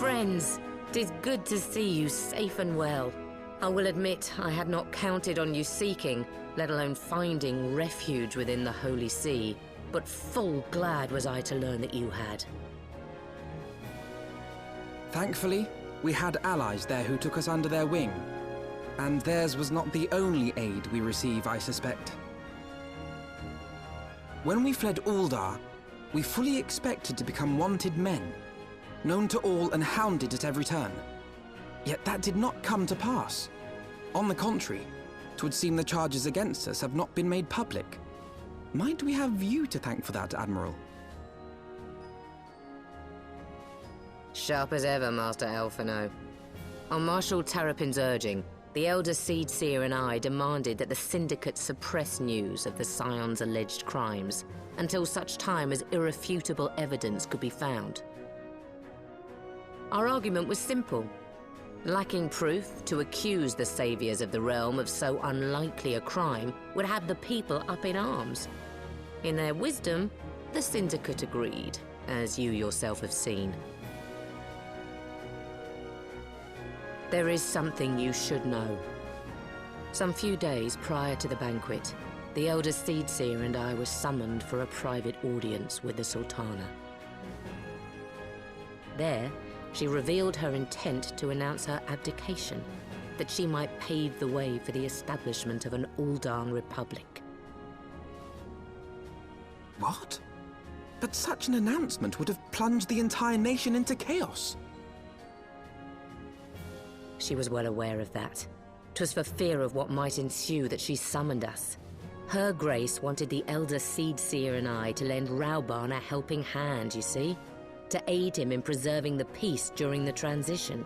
friends! 'Tis good to see you safe and well. I will admit I had not counted on you seeking, let alone finding refuge within the Holy See, but full glad was I to learn that you had. Thankfully, we had allies there who took us under their wing. And theirs was not the only aid we receive, I suspect. When we fled Uldar, we fully expected to become wanted men, known to all and hounded at every turn. Yet that did not come to pass. On the contrary, 'twould seem the charges against us have not been made public. Might we have you to thank for that, Admiral? Sharp as ever, Master Alphino. On Marshal Terrapin's urging, the Elder Seedseer and I demanded that the Syndicate suppress news of the Scion's alleged crimes until such time as irrefutable evidence could be found. Our argument was simple. Lacking proof, to accuse the saviors of the realm of so unlikely a crime would have the people up in arms. In their wisdom, the Syndicate agreed, as you yourself have seen. There is something you should know. Some few days prior to the banquet, the Elder Seedseer and I were summoned for a private audience with the Sultana. There, she revealed her intent to announce her abdication, that she might pave the way for the establishment of an Uldan Republic. What? But such an announcement would have plunged the entire nation into chaos. She was well aware of that. 'Twas for fear of what might ensue that she summoned us. Her Grace wanted the Elder Seedseer and I to lend Rauban a helping hand, you see? To aid him in preserving the peace during the transition.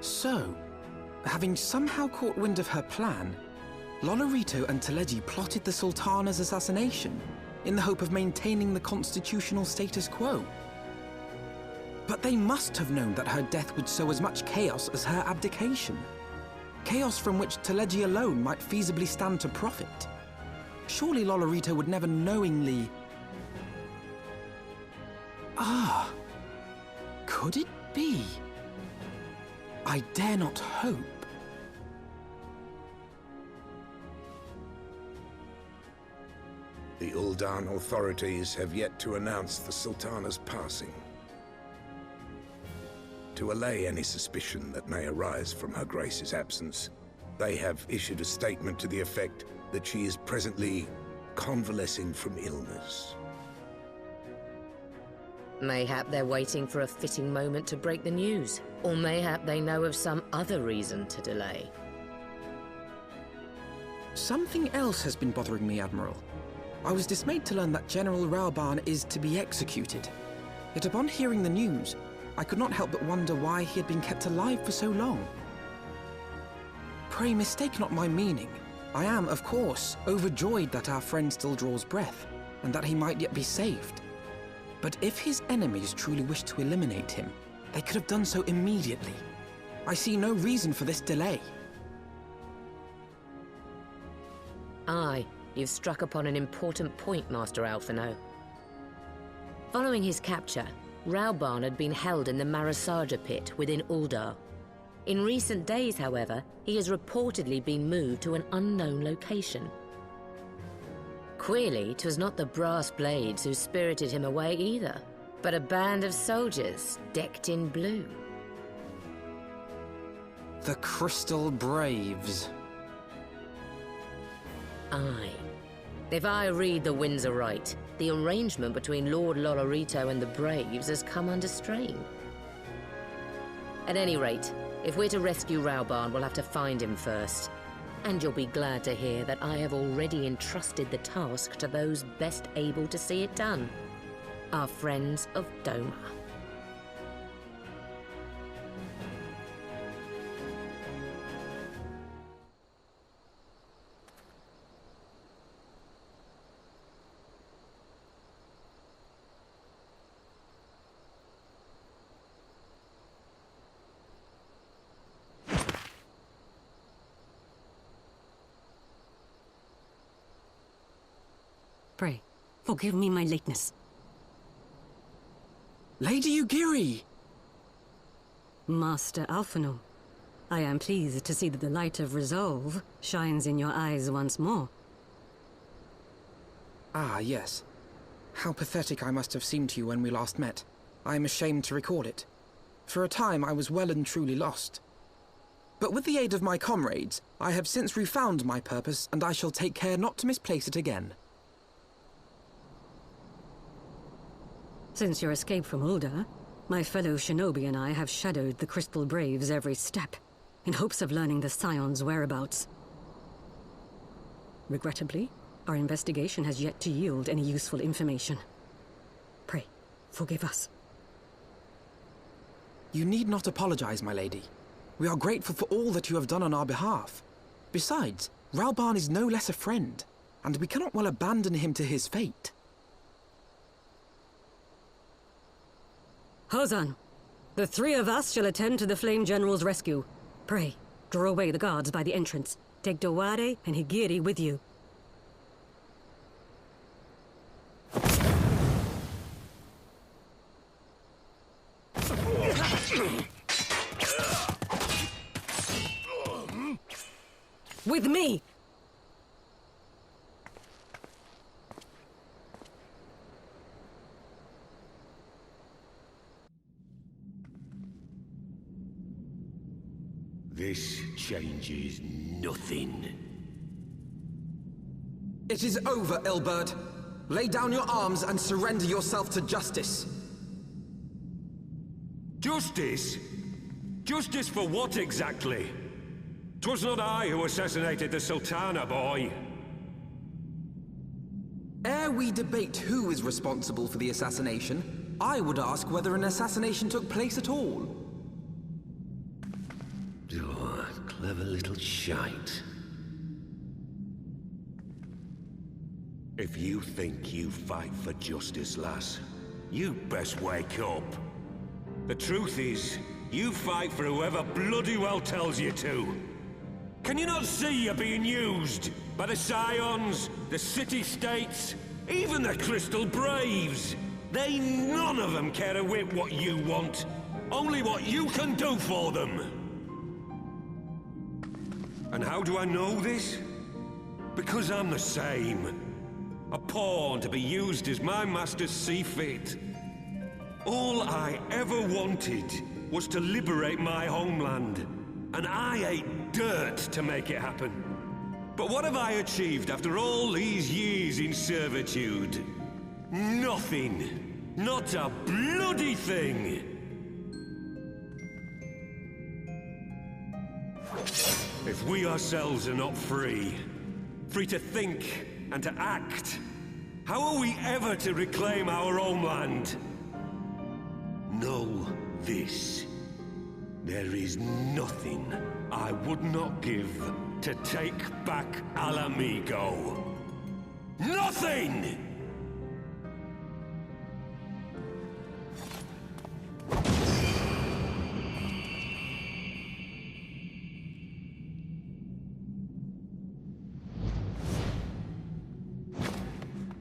So, having somehow caught wind of her plan, Lolorito and Teleji plotted the Sultana's assassination in the hope of maintaining the constitutional status quo. But they must have known that her death would sow as much chaos as her abdication. Chaos from which Teleji alone might feasibly stand to profit. Surely Lolorito would never knowingly... Ah, could it be? I dare not hope. The Uldan authorities have yet to announce the Sultana's passing. To allay any suspicion that may arise from Her Grace's absence, they have issued a statement to the effect that she is presently convalescing from illness. Mayhap they're waiting for a fitting moment to break the news, or mayhap they know of some other reason to delay. Something else has been bothering me, Admiral. I was dismayed to learn that General Rauban is to be executed. Yet upon hearing the news, I could not help but wonder why he had been kept alive for so long. Pray mistake not my meaning. I am, of course, overjoyed that our friend still draws breath, and that he might yet be saved. But if his enemies truly wished to eliminate him, they could have done so immediately. I see no reason for this delay. Aye, you've struck upon an important point, Master Alphino. Following his capture, Rauban had been held in the Marasaja pit within Uldar. In recent days, however, he has reportedly been moved to an unknown location. Queerly, 'twas not the brass blades who spirited him away either, but a band of soldiers decked in blue. The Crystal Braves. Aye. If I read the winds aright, the arrangement between Lord Lolorito and the Braves has come under strain. At any rate, if we're to rescue Rauban, we'll have to find him first. And you'll be glad to hear that I have already entrusted the task to those best able to see it done. Our friends of Doma. Pray, forgive me my lateness. Lady Ugiri! Master Alphinaud, I am pleased to see that the light of resolve shines in your eyes once more. Ah, yes. How pathetic I must have seemed to you when we last met. I am ashamed to recall it. For a time I was well and truly lost. But with the aid of my comrades, I have since refound my purpose, and I shall take care not to misplace it again. Since your escape from Ulda, my fellow shinobi and I have shadowed the Crystal Braves every step, in hopes of learning the Scion's whereabouts. Regrettably, our investigation has yet to yield any useful information. Pray, forgive us. You need not apologize, my lady. We are grateful for all that you have done on our behalf. Besides, Ralban is no less a friend, and we cannot well abandon him to his fate. Hozan, the three of us shall attend to the Flame General's rescue. Pray, draw away the guards by the entrance. Take Dowade and Higiri with you. With me! This changes nothing. It is over, Ilberd. Lay down your arms and surrender yourself to justice. Justice? Justice for what exactly? 'Twas not I who assassinated the Sultana, boy. Ere we debate who is responsible for the assassination, I would ask whether an assassination took place at all. Oh, clever little shite. If you think you fight for justice, lass, you best wake up. The truth is, you fight for whoever bloody well tells you to. Can you not see you're being used? By the Scions, the City-States, even the Crystal Braves? They none of them care a whit what you want. Only what you can do for them. And how do I know this? Because I'm the same. A pawn to be used as my masters see fit. All I ever wanted was to liberate my homeland. And I ate dirt to make it happen. But what have I achieved after all these years in servitude? Nothing. Not a bloody thing. If we ourselves are not free, free to think and to act, how are we ever to reclaim our homeland? Know this. There is nothing I would not give to take back Alamigo. Nothing!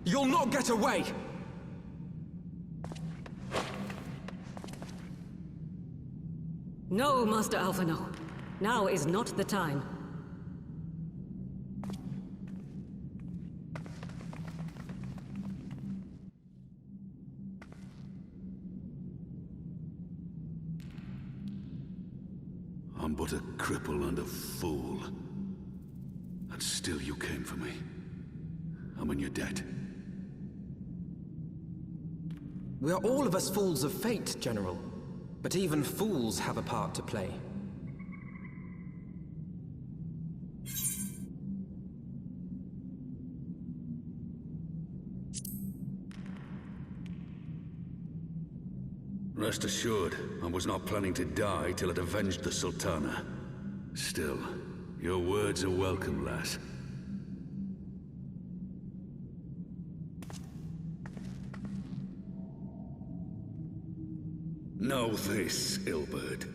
You'll not get away! No, Master Alphinaud. Now is not the time. I'm but a cripple and a fool. And still you came for me. I'm in your debt. We are all of us fools of fate, General. But even fools have a part to play. Rest assured, I was not planning to die till I'd avenged the Sultana. Still, your words are welcome, lass. Know this, Ilberd.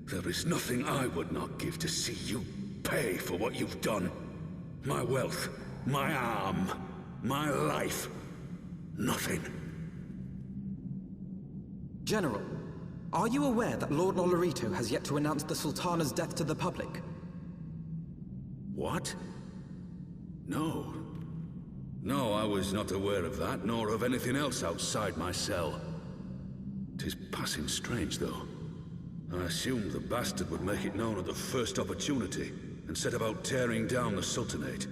There is nothing I would not give to see you pay for what you've done. My wealth, my arm, my life. Nothing. General, are you aware that Lord Lolorito has yet to announce the Sultana's death to the public? What? No. No, I was not aware of that, nor of anything else outside my cell. 'Tis passing strange, though. I assumed the bastard would make it known at the first opportunity, and set about tearing down the Sultanate.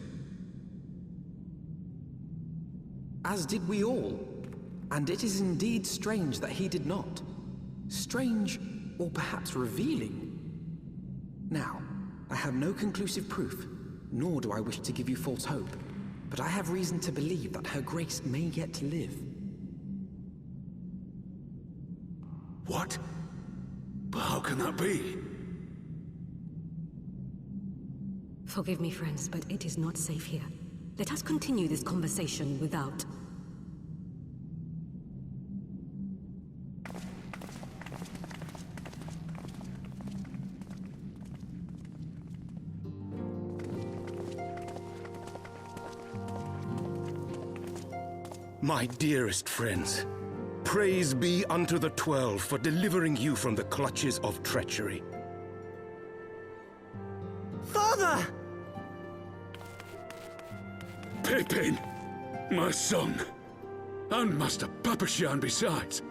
As did we all. And it is indeed strange that he did not. Strange, or perhaps revealing. Now, I have no conclusive proof, nor do I wish to give you false hope, but I have reason to believe that Her Grace may yet live. What? But how can that be? Forgive me, friends, but it is not safe here. Let us continue this conversation without. My dearest friends, praise be unto the 12 for delivering you from the clutches of treachery. Father! Pippin! My son! And Master Papashan besides!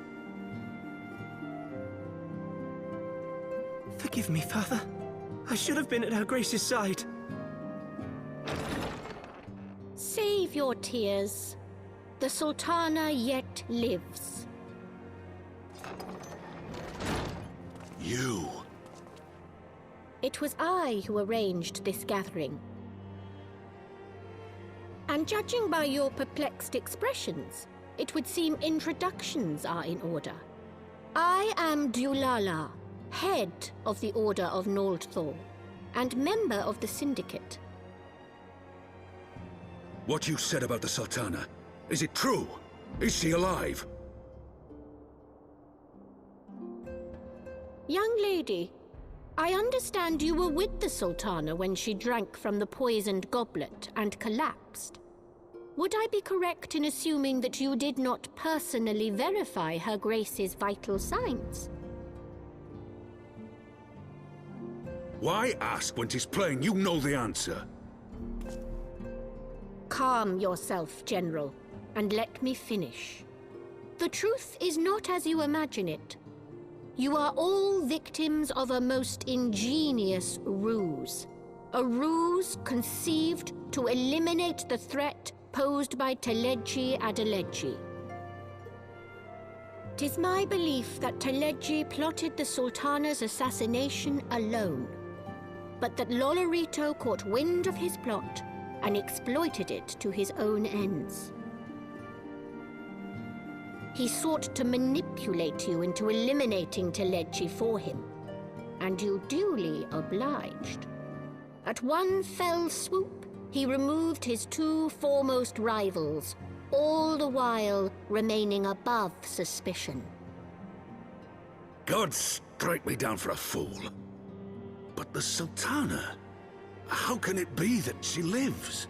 Forgive me, Father. I should have been at Her Grace's side. Save your tears. The Sultana yet lives. You! It was I who arranged this gathering. And judging by your perplexed expressions, it would seem introductions are in order. I am Dulala, head of the Order of Noldthor, and member of the Syndicate. What you said about the Sultana, is it true? Is she alive? Young lady, I understand you were with the Sultana when she drank from the poisoned goblet and collapsed. Would I be correct in assuming that you did not personally verify Her Grace's vital signs? Why ask when 'tis plain you know the answer? Calm yourself, General, and let me finish. The truth is not as you imagine it. You are all victims of a most ingenious ruse. A ruse conceived to eliminate the threat posed by Teleji Adeleji. 'Tis my belief that Teleji plotted the Sultana's assassination alone, but that Lolorito caught wind of his plot and exploited it to his own ends. He sought to manipulate you into eliminating Teleji for him, and you duly obliged. At one fell swoop, he removed his two foremost rivals, all the while remaining above suspicion. God strike me down for a fool. But the Sultana, how can it be that she lives?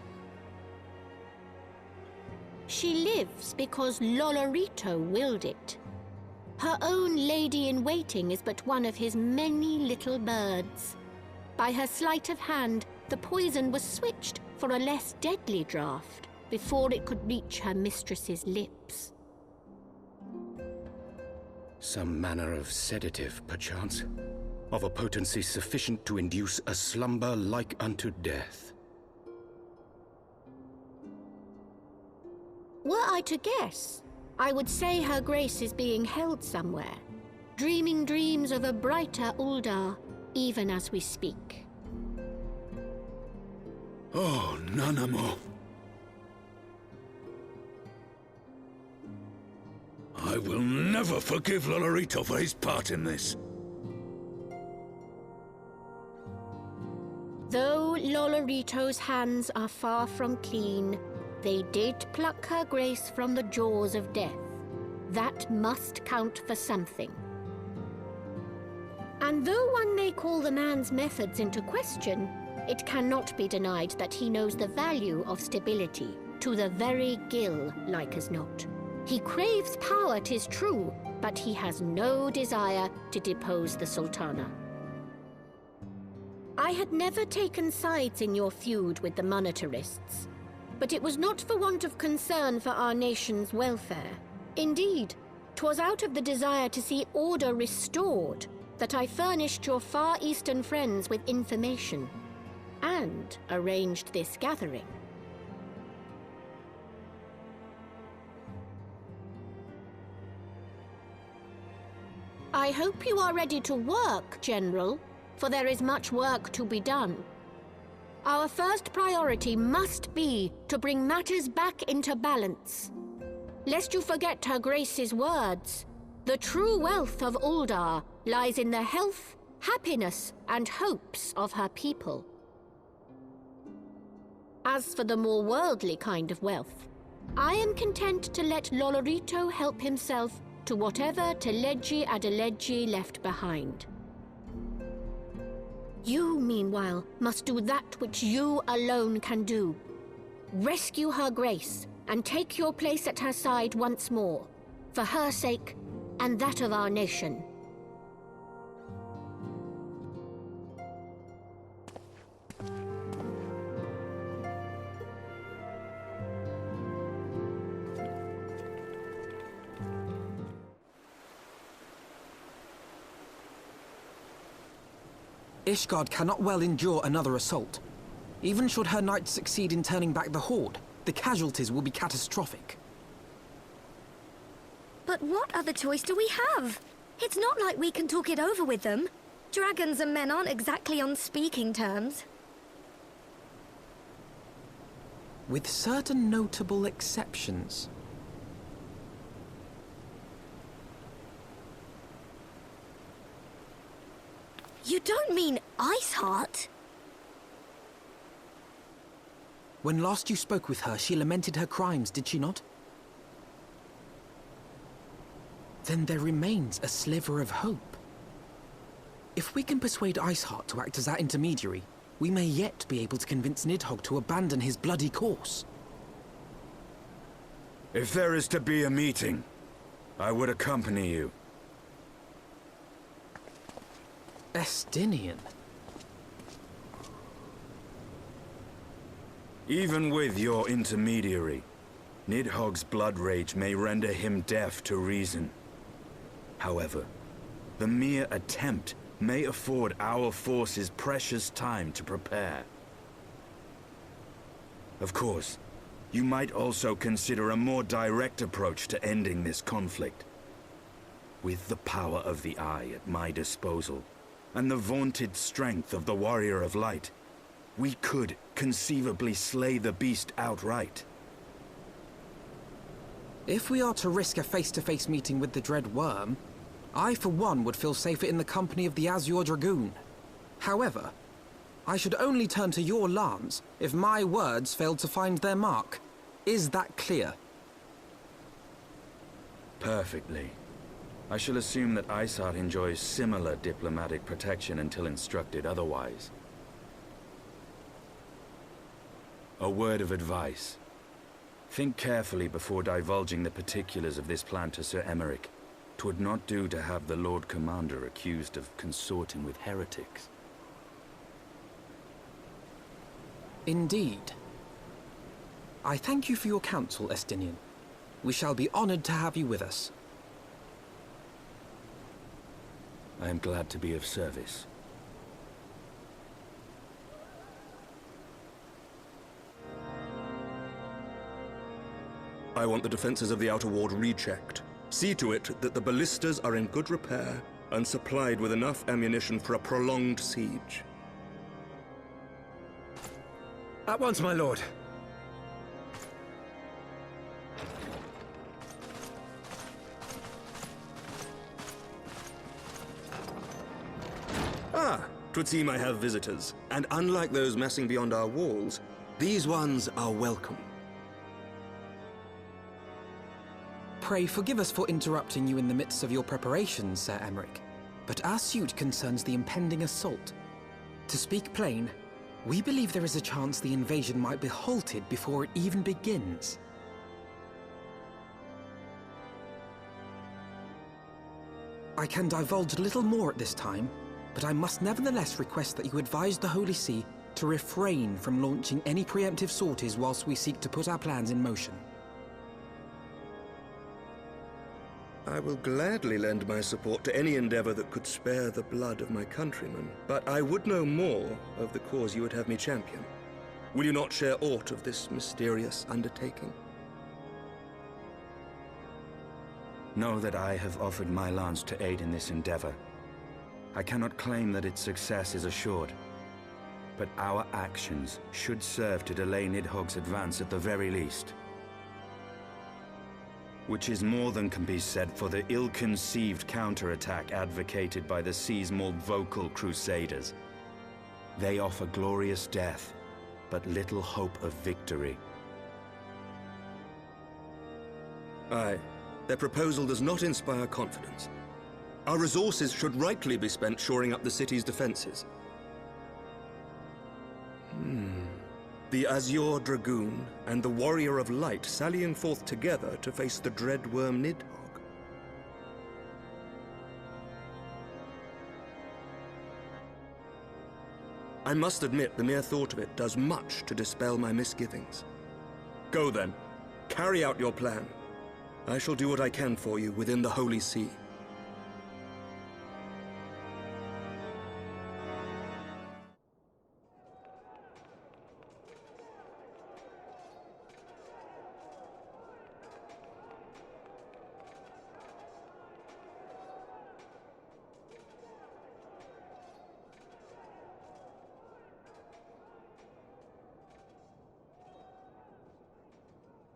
She lives because Lolorito willed it. Her own lady-in-waiting is but one of his many little birds. By her sleight of hand, the poison was switched for a less deadly draught before it could reach her mistress's lips. Some manner of sedative, perchance? Of a potency sufficient to induce a slumber like unto death. Were I to guess, I would say Her Grace is being held somewhere, dreaming dreams of a brighter Uldar, even as we speak. Oh, Nanamo. I will never forgive Lolorito for his part in this. Though Lolorito's hands are far from clean, they did pluck Her Grace from the jaws of death. That must count for something. And though one may call the man's methods into question, it cannot be denied that he knows the value of stability, to the very gill, like as not. He craves power, 'tis true, but he has no desire to depose the Sultana. I had never taken sides in your feud with the monetarists, but it was not for want of concern for our nation's welfare. Indeed, 'twas out of the desire to see order restored that I furnished your Far Eastern friends with information and arranged this gathering. I hope you are ready to work, General, for there is much work to be done. Our first priority must be to bring matters back into balance. Lest you forget Her Grace's words, the true wealth of Uldar lies in the health, happiness, and hopes of her people. As for the more worldly kind of wealth, I am content to let Lolorito help himself to whatever Teleji Adeleji left behind. You, meanwhile, must do that which you alone can do. Rescue Her Grace and take your place at her side once more, for her sake and that of our nation. Ishgard cannot well endure another assault. Even should her knights succeed in turning back the Horde, the casualties will be catastrophic. But what other choice do we have? It's not like we can talk it over with them. Dragons and men aren't exactly on speaking terms. With certain notable exceptions. You don't mean Iceheart? When last you spoke with her, she lamented her crimes, did she not? Then there remains a sliver of hope. If we can persuade Iceheart to act as our intermediary, we may yet be able to convince Nidhogg to abandon his bloody course. If there is to be a meeting, I would accompany you. Estinian. Even with your intermediary, Nidhogg's blood rage may render him deaf to reason. However, the mere attempt may afford our forces precious time to prepare. Of course, you might also consider a more direct approach to ending this conflict. With the power of the Eye at my disposal, and the vaunted strength of the Warrior of Light, we could conceivably slay the beast outright. If we are to risk a face-to-face meeting with the Dread Worm, I for one would feel safer in the company of the Azure Dragoon. However, I should only turn to your lance if my words failed to find their mark. Is that clear? Perfectly. I shall assume that Iceheart enjoys similar diplomatic protection until instructed otherwise. A word of advice. Think carefully before divulging the particulars of this plan to Sir Emeric. 'Twould not do to have the Lord Commander accused of consorting with heretics. Indeed. I thank you for your counsel, Estinian. We shall be honored to have you with us. I am glad to be of service. I want the defenses of the Outer Ward rechecked. See to it that the ballistas are in good repair and supplied with enough ammunition for a prolonged siege. At once, my lord. Ah, 'twould seem I have visitors. And unlike those messing beyond our walls, these ones are welcome. Pray forgive us for interrupting you in the midst of your preparations, Sir Emeric, but our suit concerns the impending assault. To speak plain, we believe there is a chance the invasion might be halted before it even begins. I can divulge little more at this time, but I must nevertheless request that you advise the Holy See to refrain from launching any preemptive sorties whilst we seek to put our plans in motion. I will gladly lend my support to any endeavor that could spare the blood of my countrymen, but I would know more of the cause you would have me champion. Will you not share aught of this mysterious undertaking? Know that I have offered my lance to aid in this endeavor. I cannot claim that its success is assured, but our actions should serve to delay Nidhogg's advance at the very least. Which is more than can be said for the ill-conceived counterattack advocated by the sea's more vocal crusaders. They offer glorious death, but little hope of victory. Aye, their proposal does not inspire confidence. Our resources should rightly be spent shoring up the city's defenses. The Azure Dragoon and the Warrior of Light sallying forth together to face the dread worm Nidhogg. I must admit the mere thought of it does much to dispel my misgivings. Go then, carry out your plan. I shall do what I can for you within the Holy See.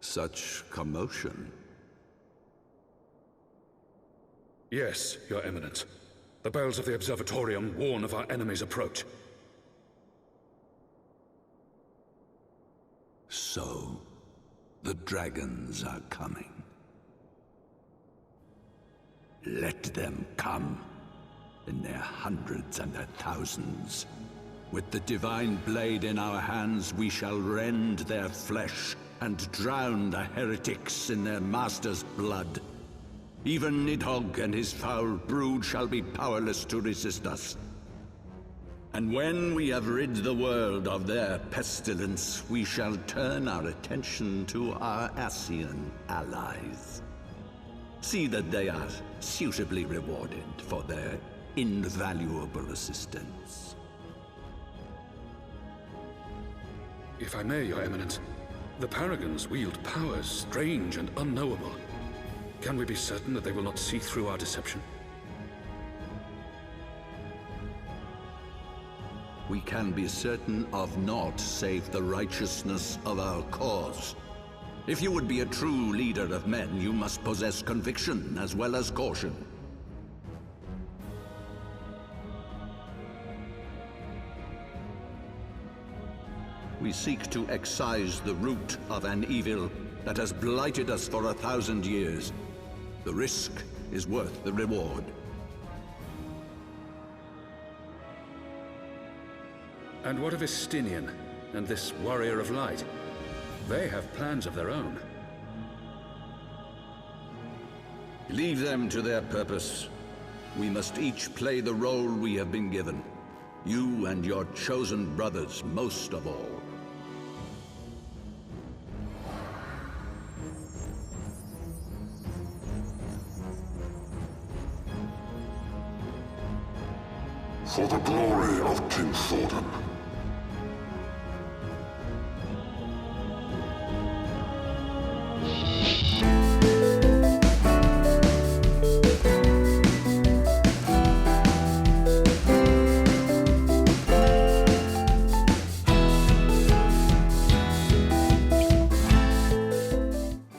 Such commotion. Yes, Your Eminence. The bells of the Observatorium warn of our enemy's approach. So, the dragons are coming. Let them come, in their hundreds and their thousands. With the divine blade in our hands, we shall rend their flesh and drown the heretics in their master's blood. Even Nidhogg and his foul brood shall be powerless to resist us. And when we have rid the world of their pestilence, we shall turn our attention to our Ascian allies. See that they are suitably rewarded for their invaluable assistance. If I may, Your Eminence, the Paragons wield powers strange and unknowable. Can we be certain that they will not see through our deception? We can be certain of naught save the righteousness of our cause. If you would be a true leader of men, you must possess conviction as well as caution. We seek to excise the root of an evil that has blighted us for 1,000 years. The risk is worth the reward. And what of Estinian and this Warrior of Light? They have plans of their own. Leave them to their purpose. We must each play the role we have been given. You and your chosen brothers most of all. For the glory of King Thordan.